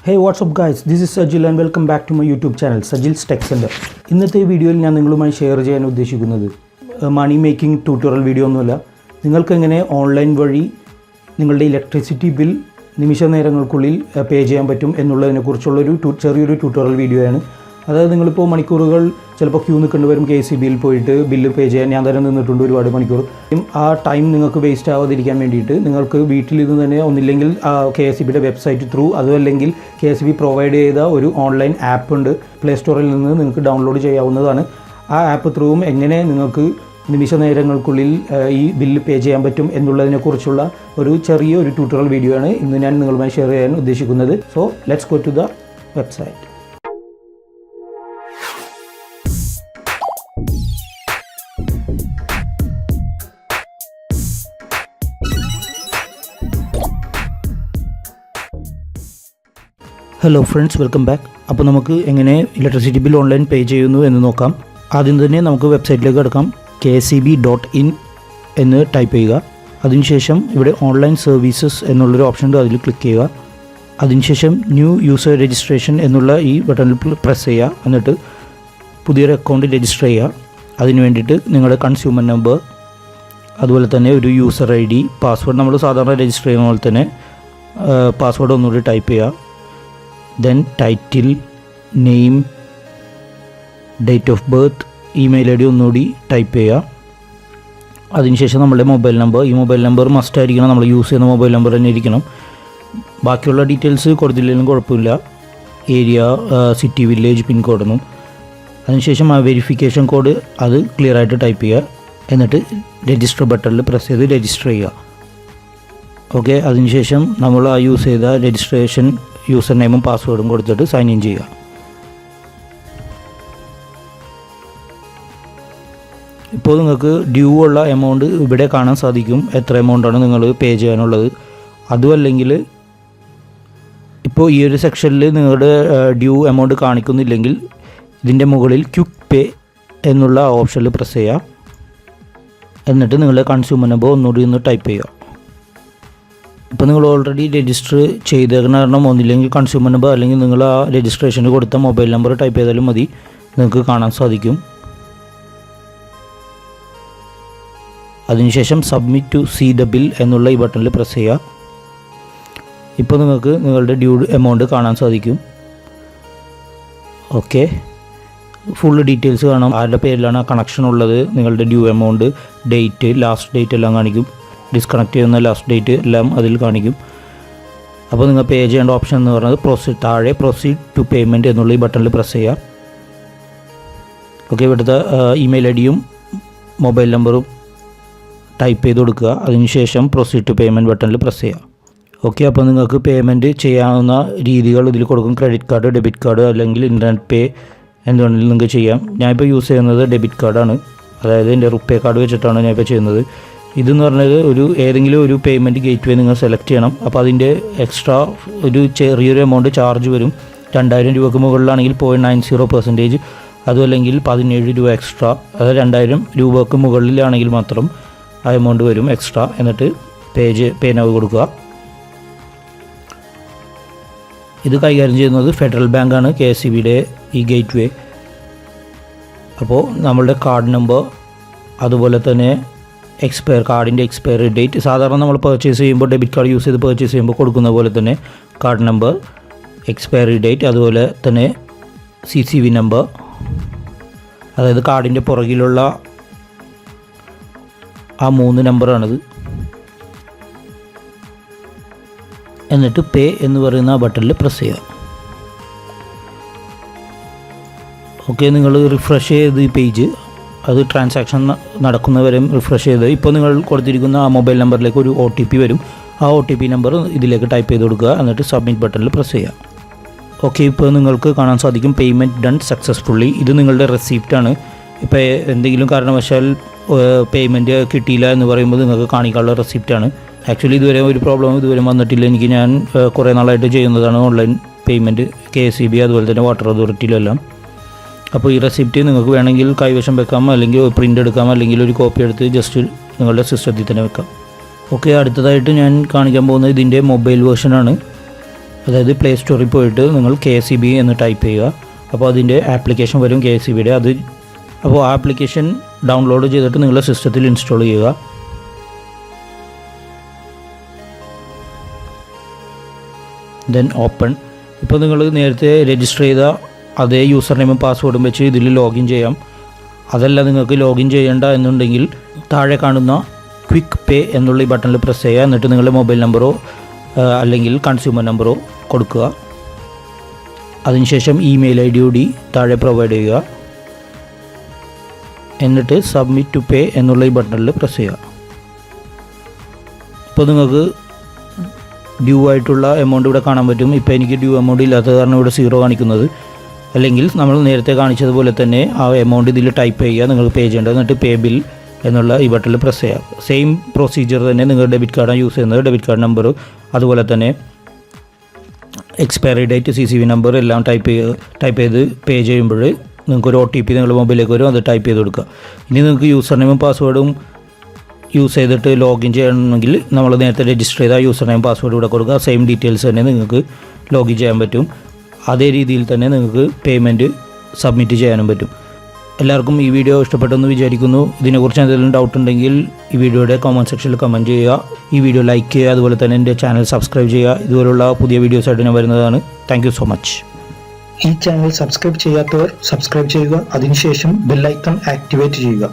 Hey, what's up guys? This is Sajil and welcome back to my YouTube channel Sajil's Tech Center. ഇന്നത്തെ വീഡിയോയിൽ ഞാൻ നിങ്ങളുമായി share ചെയ്യാൻ ഉദ്ദേശിക്കുന്നത് മണി മേക്കിംഗ് ട്യൂട്ടോറിയൽ വീഡിയോ ഒന്നുമല്ല. നിങ്ങൾക്ക് എങ്ങനെ ഓൺലൈൻ വഴി നിങ്ങളുടെ ഇലക്ട്രിസിറ്റി ബിൽ നിമിഷ നേരങ്ങൾക്കുള്ളിൽ പേ ചെയ്യാൻ പറ്റും എന്നുള്ളതിനെക്കുറിച്ചുള്ളൊരു ചെറിയൊരു ട്യൂട്ടോറിയൽ വീഡിയോയാണ്. അതായത് നിങ്ങളിപ്പോൾ മണിക്കൂറുകൾ ചിലപ്പോൾ ക്യൂ നിൽക്കേണ്ടി വരും KSEBയിൽ പോയിട്ട് ബില്ല് പേ ചെയ്യാൻ. ഞാൻ തന്നെ നിന്നിട്ടുണ്ട് ഒരുപാട് മണിക്കൂർ. ആ ടൈം നിങ്ങൾക്ക് വേസ്റ്റ് ആവാതിരിക്കാൻ വേണ്ടിയിട്ട് നിങ്ങൾക്ക് വീട്ടിലിരുന്ന് തന്നെ ഒന്നില്ലെങ്കിൽ KSEBയുടെ വെബ്സൈറ്റ് ത്രൂ അതുമല്ലെങ്കിൽ KSEB പ്രൊവൈഡ് ചെയ്ത ഒരു ഓൺലൈൻ ആപ്പ് ഉണ്ട്. പ്ലേ സ്റ്റോറിൽ നിന്ന് നിങ്ങൾക്ക് ഡൗൺലോഡ് ചെയ്യാവുന്നതാണ്. ആ ആപ്പ് ത്രൂവും എങ്ങനെ നിങ്ങൾക്ക് നിമിഷ നേരങ്ങൾക്കുള്ളിൽ ഈ ബില്ല് പേ ചെയ്യാൻ പറ്റും എന്നുള്ളതിനെക്കുറിച്ചുള്ള ഒരു ചെറിയൊരു ട്യൂട്ടോറിയൽ വീഡിയോ ആണ് ഇന്ന് ഞാൻ നിങ്ങളുമായി ഷെയർ ചെയ്യാൻ ഉദ്ദേശിക്കുന്നത്. So let's go to the website. Hello friends, welcome back. അപ്പോൾ നമുക്ക് എങ്ങനെ ഇലക്ട്രിസിറ്റി ബിൽ ഓൺലൈൻ പേ ചെയ്യുന്നു എന്ന് നോക്കാം. ആദ്യം തന്നെ നമുക്ക് വെബ്സൈറ്റിലേക്ക് കിടക്കാം. KSEB.in എന്ന് ടൈപ്പ് ചെയ്യുക. അതിനുശേഷം ഇവിടെ ഓൺലൈൻ സർവീസസ് എന്നുള്ളൊരു ഓപ്ഷൻ ഉണ്ട്, അതിൽ ക്ലിക്ക് ചെയ്യുക. അതിനുശേഷം ന്യൂ യൂസർ രജിസ്ട്രേഷൻ എന്നുള്ള ഈ ബട്ടണിൽ പ്രസ് ചെയ്യുക. എന്നിട്ട് പുതിയൊരു അക്കൗണ്ട് രജിസ്റ്റർ ചെയ്യുക. അതിന് വേണ്ടിയിട്ട് നിങ്ങളുടെ കൺസ്യൂമർ നമ്പർ, അതുപോലെ തന്നെ ഒരു യൂസർ ID, പാസ്വേഡ് നമ്മൾ സാധാരണ രജിസ്റ്റർ ചെയ്യുന്ന പോലെ തന്നെ പാസ്വേഡ് ഒന്നുകൂടി ടൈപ്പ് ചെയ്യുക. Then title, name, date of birth, email ID ഒന്നുകൂടി ടൈപ്പ് ചെയ്യുക. അതിനുശേഷം നമ്മുടെ മൊബൈൽ നമ്പർ, ഈ മൊബൈൽ നമ്പർ മസ്റ്റ് ആയിരിക്കണം, നമ്മൾ യൂസ് ചെയ്യുന്ന മൊബൈൽ നമ്പർ തന്നെ ഇരിക്കണം. ബാക്കിയുള്ള ഡീറ്റെയിൽസ് കൊടുത്തില്ലെങ്കിലും കുഴപ്പമില്ല, ഏരിയ, സിറ്റി, വില്ലേജ്, പിൻകോഡൊന്നും. അതിനുശേഷം ആ വെരിഫിക്കേഷൻ കോഡ് അത് ക്ലിയർ ആയിട്ട് ടൈപ്പ് ചെയ്യുക. എന്നിട്ട് രജിസ്റ്റർ ബട്ടണിൽ പ്രസ് ചെയ്ത് രജിസ്റ്റർ ചെയ്യുക. ഓക്കെ, അതിനുശേഷം നമ്മൾ ആ യൂസ് ചെയ്ത രജിസ്ട്രേഷൻ യൂസർ നെയിമും പാസ്വേഡും കൊടുത്തിട്ട് സൈൻ ഇൻ ചെയ്യുക. ഇപ്പോൾ നിങ്ങൾക്ക് ഡ്യൂ ഉള്ള എമൗണ്ട് ഇവിടെ കാണാൻ സാധിക്കും, എത്ര എമൗണ്ടാണ് നിങ്ങൾ പേ ചെയ്യാനുള്ളത്. അതുമല്ലെങ്കിൽ ഇപ്പോൾ ഈ ഒരു സെക്ഷനിൽ നിങ്ങളുടെ ഡ്യൂ എമൗണ്ട് കാണിക്കുന്നില്ലെങ്കിൽ ഇതിൻ്റെ മുകളിൽ ക്വിക്ക് പേ എന്നുള്ള ഓപ്ഷനിൽ പ്രസ് ചെയ്യുക. എന്നിട്ട് നിങ്ങളുടെ കൺസ്യൂമർ നമ്പർ ഒന്നുകൂടി ഒന്ന് ടൈപ്പ് ചെയ്യുക. ഇപ്പോൾ നിങ്ങൾ ഓൾറെഡി രജിസ്റ്റർ ചെയ്തേക്കുന്ന കാരണം ഒന്നില്ലെങ്കിൽ കൺസ്യൂമർ നമ്പർ അല്ലെങ്കിൽ നിങ്ങൾ ആ രജിസ്ട്രേഷന് കൊടുത്ത മൊബൈൽ നമ്പർ ടൈപ്പ് ചെയ്താലും മതി, നിങ്ങൾക്ക് കാണാൻ സാധിക്കും. അതിനുശേഷം submit to see the bill എന്നുള്ള ഈ ബട്ടണിൽ പ്രസ് ചെയ്യുക. ഇപ്പോൾ നിങ്ങൾക്ക് നിങ്ങളുടെ ഡ്യൂ എമൗണ്ട് കാണാൻ സാധിക്കും. ഓക്കെ, ഫുൾ ഡീറ്റെയിൽസ് കാണാം, ആരുടെ പേരിലാണ് ആ കണക്ഷൻ ഉള്ളത്, നിങ്ങളുടെ due amount, date, last date എല്ലാം കാണിക്കും. ഡിസ്കണക്ട് ചെയ്യുന്ന ലാസ്റ്റ് ഡേറ്റ് എല്ലാം അതിൽ കാണിക്കും. അപ്പോൾ നിങ്ങൾ പേ ചെയ്യേണ്ട ഓപ്ഷൻ എന്ന് പറയുന്നത് താഴെ പ്രൊസീഡ് ടു പേയ്മെൻറ്റ് എന്നുള്ള ഈ ബട്ടണിൽ പ്രസ് ചെയ്യുക. ഓക്കെ, ഇവിടുത്തെ ഇമെയിൽ IDയും മൊബൈൽ നമ്പറും ടൈപ്പ് ചെയ്ത് കൊടുക്കുക. അതിനുശേഷം പ്രൊസീഡ് ടു പേയ്മെൻറ്റ് ബട്ടണിൽ പ്രസ് ചെയ്യുക. ഓക്കെ, അപ്പോൾ നിങ്ങൾക്ക് പേയ്മെൻറ്റ് ചെയ്യാവുന്ന രീതികൾ ഇതിൽ കൊടുക്കും. ക്രെഡിറ്റ് കാർഡ്, ഡെബിറ്റ് കാർഡ്, അല്ലെങ്കിൽ ഇൻ്റർനെറ്റ് പേ എന്തുകൊണ്ടെങ്കിലും നിങ്ങൾക്ക് ചെയ്യാം. ഞാനിപ്പോൾ യൂസ് ചെയ്യുന്നത് ഡെബിറ്റ് കാർഡാണ്, അതായത് എൻ്റെ റുപ്പേ കാർഡ് വെച്ചിട്ടാണ് ഞാനിപ്പോൾ ചെയ്യുന്നത്. ഇതെന്ന് പറഞ്ഞത് ഏതെങ്കിലും ഒരു പേയ്മെൻറ്റ് ഗേറ്റ് വേ നിങ്ങൾ സെലക്ട് ചെയ്യണം. അപ്പോൾ അതിൻ്റെ എക്സ്ട്രാ ഒരു ചെറിയൊരു എമൗണ്ട് ചാർജ് വരും. 2000 രൂപയ്ക്ക് മുകളിലാണെങ്കിൽ 0.90%, അതുമല്ലെങ്കിൽ 17 രൂപ എക്സ്ട്രാ, അതായത് 2000 രൂപയ്ക്ക് മുകളിലാണെങ്കിൽ മാത്രം ആ എമൗണ്ട് വരും എക്സ്ട്രാ. എന്നിട്ട് പേ നൗ കൊടുക്കുക. ഇത് കൈകാര്യം ചെയ്യുന്നത് ഫെഡറൽ ബാങ്കാണ്, KSEBയുടെ ഈ ഗേറ്റ് വേ. അപ്പോൾ നമ്മളുടെ കാർഡ് നമ്പർ, അതുപോലെ തന്നെ കാർഡിൻ്റെ എക്സ്പയറി ഡേറ്റ്, സാധാരണ നമ്മൾ പർച്ചേസ് ചെയ്യുമ്പോൾ ഡെബിറ്റ് കാർഡ് യൂസ് ചെയ്ത് പർച്ചേസ് ചെയ്യുമ്പോൾ കൊടുക്കുന്ന പോലെ തന്നെ കാർഡ് നമ്പർ, എക്സ്പയറി ഡേറ്റ്, അതുപോലെ തന്നെ CCV നമ്പർ, അതായത് കാർഡിൻ്റെ പുറകിലുള്ള ആ 3 നമ്പറാണിത്. എന്നിട്ട് പേ എന്ന് പറയുന്ന ആ ബട്ടണിൽ പ്രസ് ചെയ്യുക. ഓക്കെ, നിങ്ങൾ റിഫ്രഷ് ചെയ്ത് ഈ പേജ്, അത് ട്രാൻസാക്ഷൻ നടക്കുന്നവരെയും റിഫ്രഷ് ചെയ്ത് ഇപ്പോൾ നിങ്ങൾ കൊടുത്തിരിക്കുന്ന ആ മൊബൈൽ നമ്പറിലേക്ക് ഒരു OTP വരും. ആ OTP നമ്പർ ഇതിലേക്ക് ടൈപ്പ് ചെയ്ത് കൊടുക്കുക. എന്നിട്ട് സബ്മിറ്റ് ബട്ടണിൽ പ്രസ് ചെയ്യുക. ഓക്കെ, ഇപ്പോൾ നിങ്ങൾക്ക് കാണാൻ സാധിക്കും പേയ്മെൻറ്റ് ഡൺ സക്സസ്ഫുള്ളി. ഇത് നിങ്ങളുടെ റെസിപ്റ്റാണ്. ഇപ്പോൾ എന്തെങ്കിലും കാരണവശാൽ പേയ്മെൻറ്റ് കിട്ടിയില്ല എന്ന് പറയുമ്പോൾ നിങ്ങൾക്ക് കാണിക്കാനുള്ള റെസിപ്റ്റാണ്. ആക്ച്വലി ഇതുവരെ ഒരു പ്രോബ്ലം ഇതുവരെ വന്നിട്ടില്ല എനിക്ക്. ഞാൻ കുറേ നാളായിട്ട് ചെയ്യുന്നതാണ് ഓൺലൈൻ പേയ്മെൻറ്റ്, KSEB അതുപോലെ തന്നെ വാട്ടർ അതോറിറ്റിയിലെല്ലാം. അപ്പോൾ ഈ റെസിപ്റ്റ് നിങ്ങൾക്ക് വേണമെങ്കിൽ കൈവശം വെക്കാം, അല്ലെങ്കിൽ പ്രിൻ്റ് എടുക്കാം, അല്ലെങ്കിൽ ഒരു കോപ്പി എടുത്ത് ജസ്റ്റ് നിങ്ങളുടെ സിസ്റ്റത്തിൽ തന്നെ വെക്കാം. ഓക്കെ, അടുത്തതായിട്ട് ഞാൻ കാണിക്കാൻ പോകുന്നത് ഇതിൻ്റെ മൊബൈൽ വേർഷനാണ്. അതായത് പ്ലേ സ്റ്റോറിൽ പോയിട്ട് നിങ്ങൾ KSEB എന്ന് ടൈപ്പ് ചെയ്യുക. അപ്പോൾ അതിൻ്റെ ആപ്ലിക്കേഷൻ വരും KSEBയുടെ. അപ്പോൾ ആ ആപ്ലിക്കേഷൻ ഡൗൺലോഡ് ചെയ്തിട്ട് നിങ്ങളുടെ സിസ്റ്റത്തിൽ ഇൻസ്റ്റാൾ ചെയ്യുക. Then open. ഇപ്പോൾ നിങ്ങൾ നേരത്തെ രജിസ്റ്റർ ചെയ്ത അതേ യൂസർ നെയിമും പാസ്വേഡും വെച്ച് ഇതിൽ ലോഗിൻ ചെയ്യാം. അതല്ല നിങ്ങൾക്ക് ലോഗിൻ ചെയ്യേണ്ട എന്നുണ്ടെങ്കിൽ താഴെ കാണുന്ന ക്വിക്ക് പേ എന്നുള്ള ഈ ബട്ടണിൽ പ്രസ് ചെയ്യുക. എന്നിട്ട് നിങ്ങളുടെ മൊബൈൽ നമ്പറോ അല്ലെങ്കിൽ കൺസ്യൂമർ നമ്പറോ കൊടുക്കുക. അതിനുശേഷം ഇമെയിൽ ID കൂടി താഴെ പ്രൊവൈഡ് ചെയ്യുക. എന്നിട്ട് സബ്മിറ്റ് ടു പേ എന്നുള്ള ഈ ബട്ടണിൽ പ്രസ് ചെയ്യുക. ഇപ്പോൾ നിങ്ങൾക്ക് ഡ്യൂ ആയിട്ടുള്ള എമൗണ്ട് ഇവിടെ കാണാൻ പറ്റും. ഇപ്പോൾ എനിക്ക് ഡ്യൂ എമൗണ്ട് ഇല്ലാത്തത് കാരണം ഇവിടെ 0 കാണിക്കുന്നത്. അല്ലെങ്കിൽ നമ്മൾ നേരത്തെ കാണിച്ചതുപോലെ തന്നെ ആ എമൗണ്ട് ഇതിൽ ടൈപ്പ് ചെയ്യുക, നിങ്ങൾക്ക് പേ ചെയ്യേണ്ടത്. എന്നിട്ട് പേ ബിൽ എന്നുള്ള ഈ ബട്ടണിൽ പ്രസ് ചെയ്യുക. സെയിം പ്രൊസീജിയർ തന്നെ. നിങ്ങൾ ഡെബിറ്റ് കാർഡാണ് യൂസ് ചെയ്യുന്നത്, ഡെബിറ്റ് കാർഡ് നമ്പർ, അതുപോലെ തന്നെ എക്സ്പയറി ഡേറ്റ്, CCV നമ്പർ എല്ലാം ടൈപ്പ് ചെയ്ത് പേ ചെയ്യുമ്പോൾ നിങ്ങൾക്കൊരു OTP നിങ്ങളുടെ മൊബൈലിലേക്ക് വരും. അത് ടൈപ്പ് ചെയ്ത് കൊടുക്കുക. ഇനി നിങ്ങൾക്ക് യൂസർ നെയിമും പാസ്വേഡും യൂസ് ചെയ്തിട്ട് ലോഗിൻ ചെയ്യണമെങ്കിൽ നമ്മൾ നേരത്തെ രജിസ്റ്റർ ചെയ്ത യൂസർ നെയിം പാസ്വേഡ് ഇവിടെ കൊടുക്കുക. സെയിം ഡീറ്റെയിൽസ് തന്നെ നിങ്ങൾക്ക് ലോഗിൻ ചെയ്യാൻ പറ്റും. അതേ രീതിയിൽ തന്നെ നിങ്ങൾക്ക് പേയ്മെൻറ്റ് സബ്മിറ്റ് ചെയ്യാനും പറ്റും. എല്ലാവർക്കും ഈ വീഡിയോ ഇഷ്ടപ്പെട്ടെന്ന് വിചാരിക്കുന്നു. ഇതിനെക്കുറിച്ച് എന്തെങ്കിലും ഡൗട്ട് ഉണ്ടെങ്കിൽ ഈ വീഡിയോയുടെ കമൻറ്റ് സെക്ഷനിൽ കമൻറ്റ് ചെയ്യുക. ഈ വീഡിയോ ലൈക്ക് ചെയ്യുക. അതുപോലെ തന്നെ എൻ്റെ ചാനൽ സബ്സ്ക്രൈബ് ചെയ്യുക. ഇതുപോലുള്ള പുതിയ വീഡിയോസായിട്ട് ഞാൻ വരുന്നതാണ്. Thank you so much. ഈ ചാനൽ സബ്സ്ക്രൈബ് ചെയ്യാത്തവർ സബ്സ്ക്രൈബ് ചെയ്യുക. അതിനുശേഷം ബെൽ ഐക്കൺ ആക്ടിവേറ്റ് ചെയ്യുക.